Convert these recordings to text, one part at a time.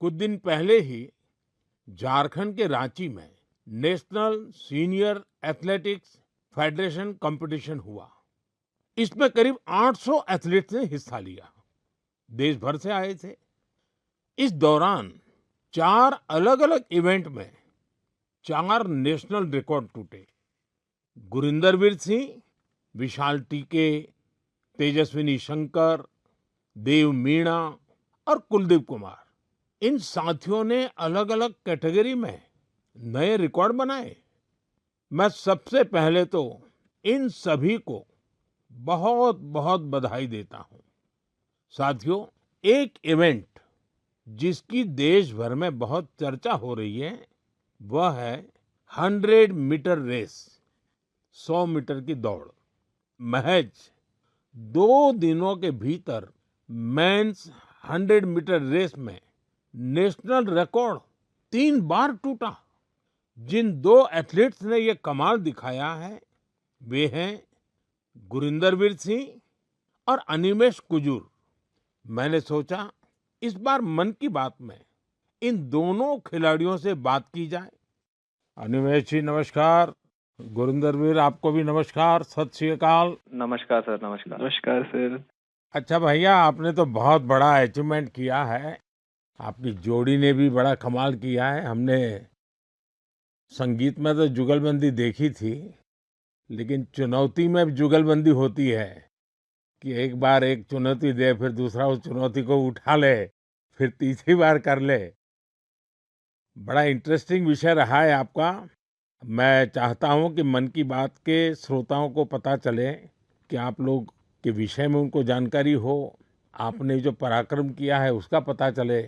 कुछ दिन पहले ही झारखंड के रांची में national senior athletics federation competition हुआ। इसमें करीब 800 एथलीट्स ने हिस्सा लिया। देश भर से आए थे। इस दौरान चार अलग-अलग इवेंट में चार नेशनल रिकॉर्ड टूटे। गुरिंदरवीर सिंह, विशाल टीके, तेजस्विनी शंकर, देव मीणा और कुलदीप कुमार, इन साथियों ने अलग-अलग कैटेगरी में नए रिकॉर्ड बनाए। मैं सबसे पहले तो इन सभी को बहुत बहुत बधाई देता हूं। साथियों, एक इवेंट जिसकी देश भर में बहुत चर्चा हो रही है, वह है 100 मीटर रेस, 100 मीटर की दौड़। महज 2 दिनों के भीतर मेंस 100 मीटर रेस में नेशनल रिकॉर्ड 3 बार टूटा। जिन दो एथलीट्स ने ये कमाल दिखाया है, वे हैं गुरिंदरवीर सिंह और अनिमेष कुजूर। मैंने सोचा इस बार मन की बात में इन दोनों खिलाड़ियों से बात की जाए। अनिमेष जी नमस्कार। गुरिंदरवीर आपको भी नमस्कार, सत श्री अकाल। नमस्कार सर। नमस्कार। नमस्कार सर। अच्छा भैया, आपने तो बहुत बड़ा अचीवमेंट किया है। आपकी जोड़ी ने भी बड़ा कमाल किया है। हमने संगीत में तो जुगलबंदी देखी थी, लेकिन चुनौती में भी जुगलबंदी होती है कि एक बार एक चुनौती दे, फिर दूसरा उस चुनौती को उठा ले, फिर तीसरी बार कर ले। बड़ा इंटरेस्टिंग विषय रहा है आपका। मैं चाहता हूं कि मन की बात के श्रोताओं को पता चले कि आप लोग के विषय में उनको जानकारी हो, आपने जो पराक्रम किया है उसका पता चले।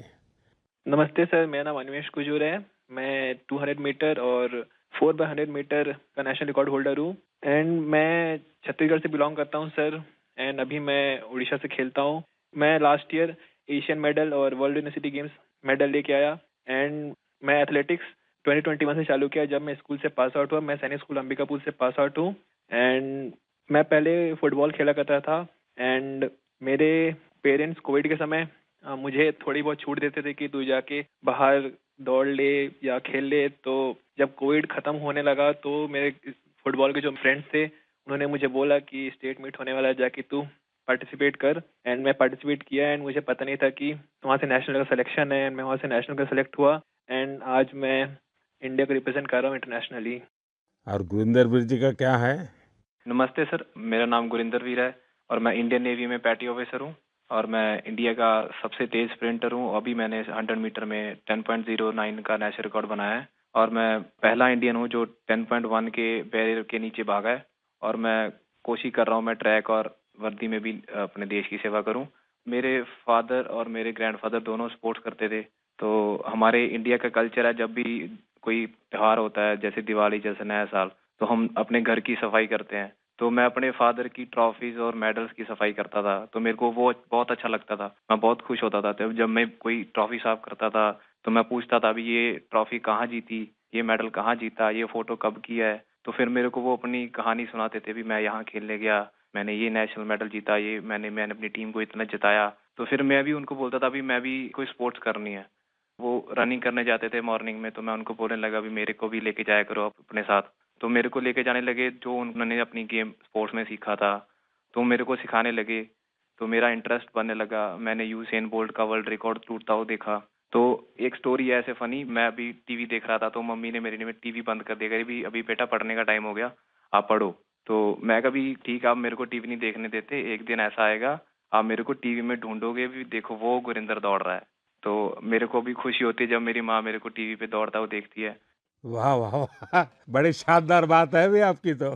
नमस्ते सर, मेरा नाम अनिमेष कुजूर है। मैं 200 मीटर और 4x100 मीटर का नेशनल रिकॉर्ड होल्डर हूँ। एंड मैं छत्तीसगढ़ से बिलोंग करता हूँ सर। एंड अभी मैं उड़ीसा से खेलता हूँ। मैं लास्ट ईयर एशियन मेडल और वर्ल्ड यूनिवर्सिटी गेम्स मेडल लेके आया। एंड मैं एथलेटिक्स 2021 से चालू किया जब मैं स्कूल से पास आउट हुआ। मैं सैनिक स्कूल अंबिकापुर से पास आउट हूँ। एंड मैं पहले फुटबॉल खेला करता था। एंड मेरे पेरेंट्स कोविड के समय मुझे थोड़ी बहुत छूट देते थे कि तू जाके बाहर दौड़ ले या खेल ले। तो जब कोविड खत्म होने लगा तो मेरे फुटबॉल के जो फ्रेंड्स थे उन्होंने मुझे बोला कि स्टेट मीट होने वाला है, जाके तू पार्टिसिपेट कर। एंड मैं पार्टिसिपेट किया। एंड मुझे पता नहीं था कि वहाँ से नेशनल का सिलेक्शन है। एंड मैं वहाँ से नेशनल का सिलेक्ट हुआ। एंड आज मैं इंडिया को रिप्रेजेंट कर रहा हूँ इंटरनेशनली। और गुरिंदरवीर जी का क्या है? नमस्ते सर, मेरा नाम गुरिंदरवीर है और मैं इंडियन नेवी में पैटी ऑफिसर हूँ और मैं इंडिया का सबसे तेज स्प्रिंटर हूँ। अभी मैंने 100 मीटर में 10.09 का नेशनल रिकॉर्ड बनाया है और मैं पहला इंडियन हूँ जो 10.1 के बैरियर के नीचे भागा है। और मैं कोशिश कर रहा हूँ मैं ट्रैक और वर्दी में भी अपने देश की सेवा करूँ। मेरे फादर और मेरे ग्रैंडफादर दोनों स्पोर्ट्स करते थे। तो हमारे इंडिया का कल्चर है, जब भी कोई त्योहार होता है जैसे दिवाली जैसे नया साल, तो हम अपने घर की सफाई करते हैं। तो मैं अपने फादर की ट्रॉफीज और मेडल्स की सफाई करता था। तो मेरे को वो बहुत अच्छा लगता था। मैं बहुत खुश होता था तो जब मैं कोई ट्रॉफी साफ करता था तो मैं पूछता था अभी ये ट्रॉफी कहाँ जीती, ये मेडल कहाँ जीता, ये फोटो कब की है। तो फिर मेरे को वो अपनी कहानी सुनाते थे भी मैं यहाँ खेलने गया, मैंने ये नेशनल मेडल जीता, ये मैंने अपनी टीम को इतना जिताया। तो फिर मैं भी उनको बोलता था भी मैं भी कोई स्पोर्ट्स करनी है। वो रनिंग करने जाते थे मॉर्निंग में, तो मैं उनको बोलने लगा भी मेरे को भी लेके जाया करो आप अपने साथ। तो मेरे को लेके जाने लगे, जो उन्होंने अपनी गेम स्पोर्ट्स में सीखा था तो मेरे को सिखाने लगे। तो मेरा इंटरेस्ट बनने लगा। मैंने यूसेन बोल्ट का वर्ल्ड रिकॉर्ड टूटता हुआ देखा। तो एक स्टोरी है ऐसे फनी, मैं अभी टीवी देख रहा था तो मम्मी ने मेरी ने टीवी बंद कर दिया, भी अभी बेटा पढ़ने का टाइम हो गया, आप पढ़ो। तो मैं कभी ठीक, आप मेरे को टीवी नहीं देखने देते, एक दिन ऐसा आएगा आप मेरे को टीवी में ढूंढोगे भी, देखो वो गुरिंदर दौड़ रहा है। तो मेरे को भी खुशी होती है जब मेरी माँ मेरे को टीवी पे दौड़ता हुआ देखती है। वाह वाह वाह! बड़ी शानदार बात है भी आपकी तो।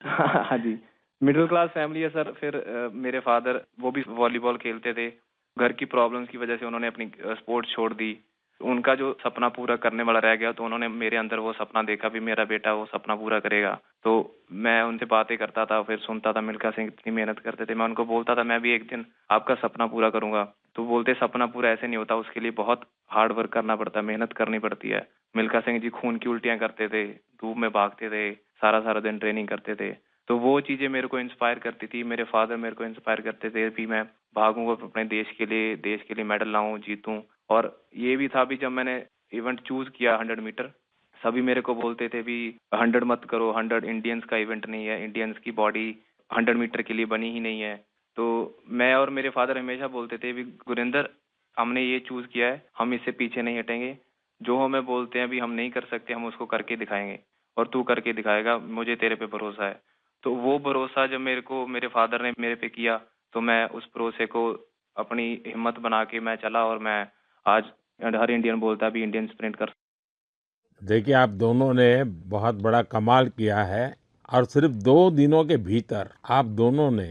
हाँ जी, मिडिल क्लास फैमिली है सर। फिर मेरे फादर वो भी वॉलीबॉल खेलते थे। घर की प्रॉब्लम्स की वजह से उन्होंने अपनी स्पोर्ट्स छोड़ दी। उनका जो सपना पूरा करने वाला रह गया, तो उन्होंने मेरे अंदर वो सपना देखा भी मेरा बेटा वो सपना पूरा करेगा। तो मैं उनसे बातें करता था, फिर सुनता था मिल्खा सिंह इतनी मेहनत करते थे। मैं उनको बोलता था मैं भी एक दिन आपका सपना पूरा करूंगा। तो बोलते सपना पूरा ऐसे नहीं होता, उसके लिए बहुत हार्ड वर्क करना पड़ता है, मेहनत करनी पड़ती है। मिल्खा सिंह जी खून की उल्टियां करते थे, धूप में भागते थे, सारा सारा दिन ट्रेनिंग करते थे। तो वो चीजें मेरे को इंस्पायर करती थी। मेरे फादर मेरे को इंस्पायर करते थे कि मैं भागूंगा अपने देश के लिए मेडल लाऊं, जीतूं। और ये भी था भी जब मैंने इवेंट चूज किया 100 मीटर, सभी मेरे को बोलते थे भी 100 मत करो, 100 इंडियंस का इवेंट नहीं है, इंडियंस की बॉडी 100 मीटर के लिए बनी ही नहीं है। तो मैं और मेरे फादर हमेशा बोलते थे भी गुरिंदर, हमने ये चूज किया है, हम इससे पीछे नहीं हटेंगे। जो हमें बोलते हैं भी हम नहीं कर सकते, हम उसको करके दिखाएंगे और तू करके दिखाएगा, मुझे तेरे पे भरोसा है। तो वो भरोसा जब मेरे को मेरे फादर ने मेरे पे किया, तो मैं उस भरोसे को अपनी हिम्मत बना के मैं चला और मैं आज हर इंडियन बोलता है भी इंडियन स्प्रिंट कर। देखिए, आप दोनों ने बहुत बड़ा कमाल किया है और सिर्फ 2 दिनों के भीतर आप दोनों ने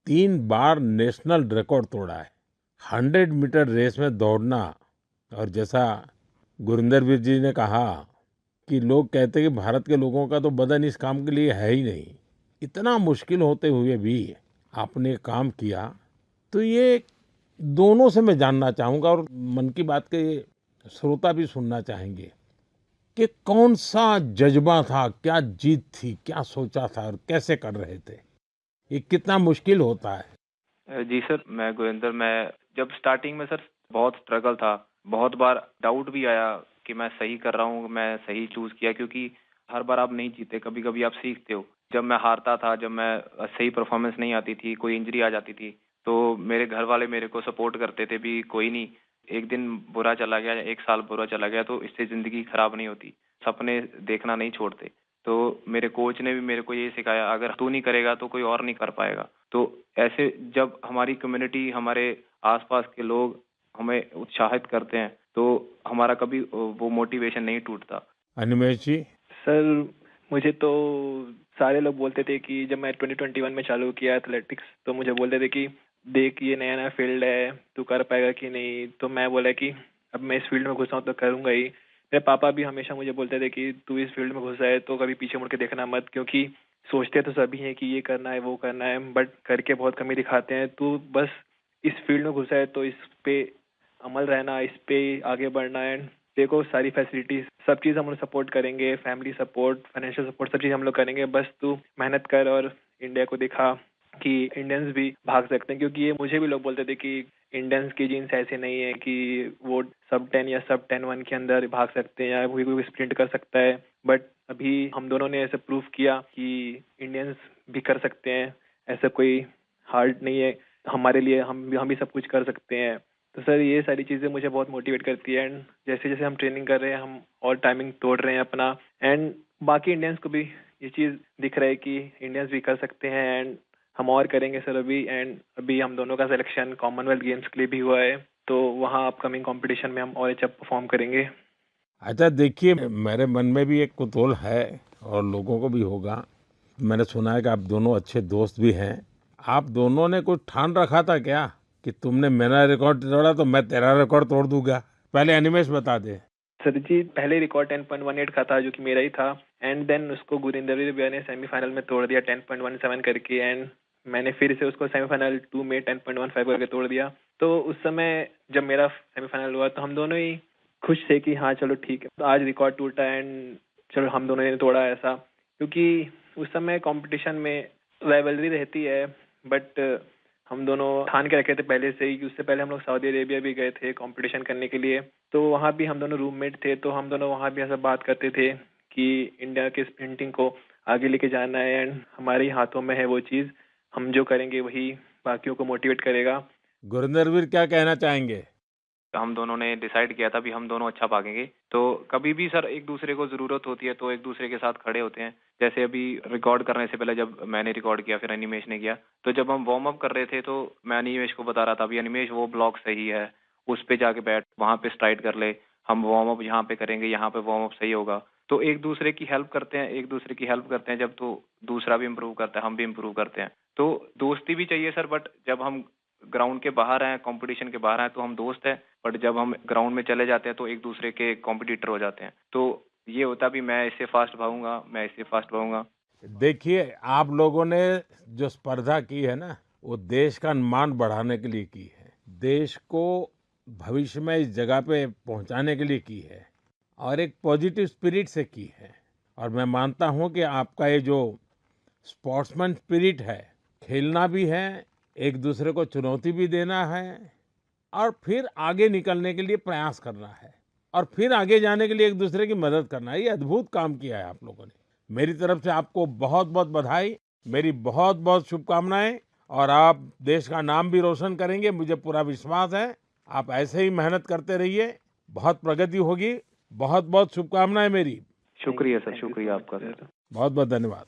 3 बार नेशनल रिकॉर्ड तोड़ा है। 100 मीटर रेस में दौड़ना, और जैसा गुरिंदर वीर जी ने कहा कि लोग कहते हैं कि भारत के लोगों का तो बदन इस काम के लिए है ही नहीं, इतना मुश्किल होते हुए भी आपने काम किया। तो ये दोनों से मैं जानना चाहूंगा, और मन की बात के श्रोता भी सुनना चाहेंगे कि कौन सा जज्बा था, क्या जीत थी, क्या सोचा था और कैसे कर रहे थे? ये कितना मुश्किल होता है? जी सर, मैं गुरिंदर, मैं जब स्टार्टिंग में सर बहुत स्ट्रगल था, बहुत बार डाउट भी आया कि मैं सही कर रहा हूँ, मैं सही चूज किया, क्योंकि हर बार आप नहीं जीते, कभी कभी आप सीखते हो। जब मैं हारता था, जब मैं सही परफॉर्मेंस नहीं आती थी, कोई इंजरी आ जाती थी, तो मेरे घर वाले मेरे को सपोर्ट करते थे भी कोई नहीं, एक दिन बुरा चला गया, एक साल बुरा चला गया तो इससे जिंदगी खराब नहीं होती, सपने देखना नहीं छोड़ते। तो मेरे कोच ने भी मेरे को ये सिखाया, अगर तू नहीं करेगा तो कोई और नहीं कर पाएगा। तो ऐसे जब हमारी कम्युनिटी, हमारे आसपास के लोग हमें उत्साहित करते हैं, तो हमारा कभी वो मोटिवेशन नहीं टूटता। अनिमेश जी। सर मुझे तो सारे लोग बोलते थे कि जब मैं 2021 में चालू किया एथलेटिक्स, तो मुझे बोलते थे कि देख ये नया नया फील्ड है, तू कर पाएगा कि नहीं। तो मैं बोला कि अब मैं इस फील्ड में घुसा हूँ तो करूंगा ही। मेरे पापा भी हमेशा मुझे बोलते थे कि तू इस फील्ड में घुसा है तो कभी पीछे मुड़ के देखना मत, क्योंकि सोचते तो सभी हैं कि ये करना है वो करना है, बट करके बहुत कम ही दिखाते हैं। तू बस इस फील्ड में घुसा है तो इस पे अमल रहना, इस पे आगे बढ़ना है। देखो सारी फैसिलिटीज सब चीज़ हम लोग सपोर्ट करेंगे, फैमिली सपोर्ट, फाइनेंशियल सपोर्ट, सब चीज़ हम लोग करेंगे। बस तू मेहनत कर और इंडिया को दिखा कि इंडियंस भी भाग सकते हैं। क्योंकि ये मुझे भी लोग बोलते थे कि इंडियंस की जीन्स ऐसे नहीं है कि वो सब 10 या सब 10-1 के अंदर भाग सकते हैं या कोई स्प्रिंट कर सकता है। बट अभी हम दोनों ने ऐसे प्रूव किया कि इंडियंस भी कर सकते हैं, ऐसा कोई हार्ड नहीं है हमारे लिए, हम भी सब कुछ कर सकते हैं। तो सर ये सारी चीज़ें मुझे बहुत मोटिवेट करती है। एंड जैसे जैसे हम ट्रेनिंग कर रहे हैं, हम और टाइमिंग तोड़ रहे हैं अपना, एंड बाकी इंडियंस को भी ये चीज़ दिख रहा है कि इंडियंस भी कर सकते हैं। एंड हम और करेंगे सर अभी। एंड अभी हम दोनों का सिलेक्शन कॉमनवेल्थ गेम्स के लिए भी हुआ है, तो वहाँ अपकमिंग कंपटीशन में हम और अच्छा परफॉर्म करेंगे। अच्छा, देखिए, मेरे मन में भी एक कुतूहल है और लोगों को भी होगा। मैंने सुना है कि आप दोनों अच्छे दोस्त भी हैं। आप दोनों ने कुछ ठान रखा था क्या कि तुमने मेरा रिकॉर्ड तोड़ा तो मैं तेरा रिकॉर्ड तोड़ दूंगा? पहले अनिमेश बता दे। सर जी पहले रिकॉर्ड 10.18 का था जो कि मेरा ही था। एंड देन उसको गुरिंदर भैया ने सेमीफाइनल में तोड़ दिया 10.17 करके। एंड मैंने फिर से उसको सेमीफाइनल 2 में 10.15 करके तोड़ दिया। तो उस समय जब मेरा सेमीफाइनल हुआ तो हम दोनों ही खुश थे कि हाँ चलो ठीक है, तो आज रिकॉर्ड टूटा एंड चलो हम दोनों ने तोड़ा ऐसा। क्योंकि उस समय कंपटीशन में राइवलरी रहती है, बट हम दोनों ठान के रखे थे पहले से ही कि उससे पहले हम लोग सऊदी अरेबिया भी गए थे कंपटीशन करने के लिए। तो वहाँ भी हम दोनों रूममेट थे, तो हम दोनों वहाँ भी ऐसा बात करते थे कि इंडिया के स्प्रिंटिंग को आगे लेके जाना है एंड हमारे ही हाथों में है वो चीज़। हम जो करेंगे वही बाकियों को मोटिवेट करेगा। गुरिंदर वीर क्या कहना चाहेंगे? हम दोनों ने डिसाइड किया था भी हम दोनों अच्छा भागेंगे। तो कभी भी सर एक दूसरे को जरूरत होती है तो एक दूसरे के साथ खड़े होते हैं। जैसे अभी रिकॉर्ड करने से पहले जब मैंने रिकॉर्ड किया, फिर अनिमेश ने किया, तो जब हम वार्म अप कर रहे थे तो मैं अनिमेश को बता रहा था भी अनिमेश वो ब्लॉक सही है, उस पे जाके बैठ, वहां पे स्ट्राइड कर ले, हम वार्म अप यहाँ पे करेंगे, यहाँ पे वार्म अप सही होगा। तो एक दूसरे की हेल्प करते हैं, एक दूसरे की हेल्प करते हैं जब, तो दूसरा भी इम्प्रूव करता है, हम भी इम्प्रूव करते हैं। तो दोस्ती भी चाहिए सर, बट जब हम ग्राउंड के बाहर हैं, कंपटीशन के बाहर हैं, तो हम दोस्त हैं, बट जब हम ग्राउंड में चले जाते हैं तो एक दूसरे के कॉम्पिटिटर हो जाते हैं। तो ये होता भी मैं इससे फास्ट भागूंगा, मैं इससे फास्ट भागूंगा। देखिए, आप लोगों ने जो स्पर्धा की है ना, वो देश का मान बढ़ाने के लिए की है, देश को भविष्य में इस जगह पे पहुंचाने के लिए की है और एक पॉजिटिव स्पिरिट से की है। और मैं मानता हूं कि आपका ये जो स्पोर्ट्समैन स्पिरिट है, खेलना भी है, एक दूसरे को चुनौती भी देना है और फिर आगे निकलने के लिए प्रयास करना है और फिर आगे जाने के लिए एक दूसरे की मदद करना है। ये अद्भुत काम किया है आप लोगों ने। मेरी तरफ से आपको बहुत-बहुत बधाई, मेरी बहुत-बहुत शुभकामनाएं और आप देश का नाम भी रोशन करेंगे, मुझे पूरा विश्वास है। आप ऐसे ही मेहनत करते रहिए, बहुत प्रगति होगी। बहुत-बहुत शुभकामनाएं मेरी। शुक्रिया सर, थैंक यू शुक्रिया सो मच आपका सर। सर। बहुत-बहुत धन्यवाद।